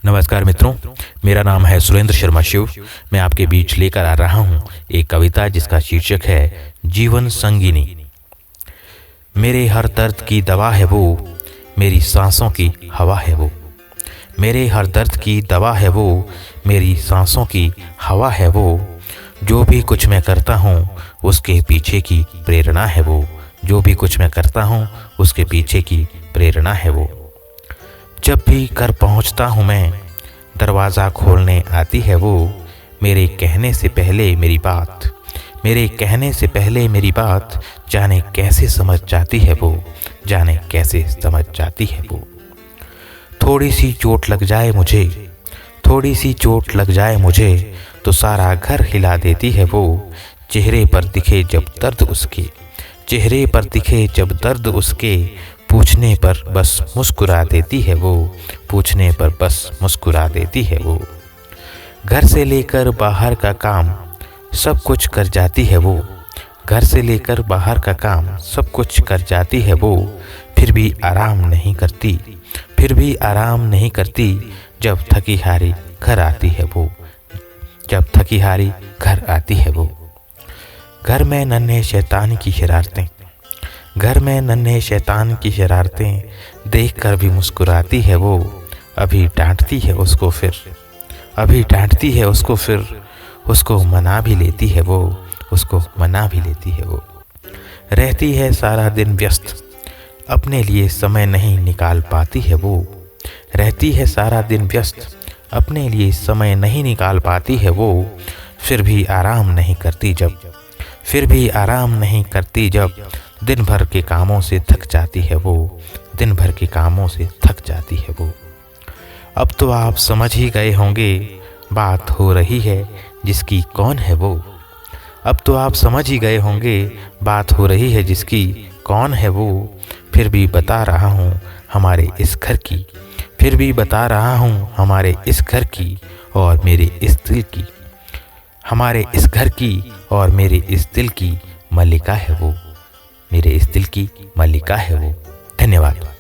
नमस्कार मित्रों, मेरा नाम है सुरेंद्र शर्मा शिव। मैं आपके बीच लेकर आ रहा हूँ एक कविता जिसका शीर्षक है जीवन संगिनी। मेरे हर दर्द की दवा है वो, मेरी सांसों की हवा है वो। मेरे हर दर्द की दवा है वो, मेरी सांसों की हवा है वो। जो भी कुछ मैं करता हूँ उसके पीछे की प्रेरणा है वो। जो भी कुछ मैं करता हूँ उसके पीछे की प्रेरणा है वो। जब भी घर पहुंचता हूं मैं, दरवाज़ा खोलने आती है वो। मेरे कहने से पहले मेरी बात जाने कैसे समझ जाती है वो। जाने कैसे समझ जाती है वो। थोड़ी सी चोट लग जाए मुझे तो सारा घर हिला देती है वो। चेहरे पर दिखे जब दर्द उसके पूछने पर बस मुस्कुरा देती है वो। पूछने पर बस मुस्कुरा देती है वो। घर से लेकर बाहर का काम सब कुछ कर जाती है वो। घर से लेकर बाहर का काम सब कुछ कर जाती है वो। फिर भी आराम नहीं करती जब थकी हारी घर आती है वो। घर में नन्हे शैतान की देखकर भी मुस्कुराती है वो। अभी डांटती है उसको फिर उसको मना भी लेती है वो। रहती है सारा दिन व्यस्त, अपने लिए समय नहीं निकाल पाती है वो। फिर भी आराम नहीं करती जब दिन भर के कामों से थक जाती है वो। अब तो आप समझ ही गए होंगे बात हो रही है जिसकी कौन है वो। फिर भी बता रहा हूँ हमारे इस घर की और मेरे इस दिल की मल्लिका है वो। धन्यवाद।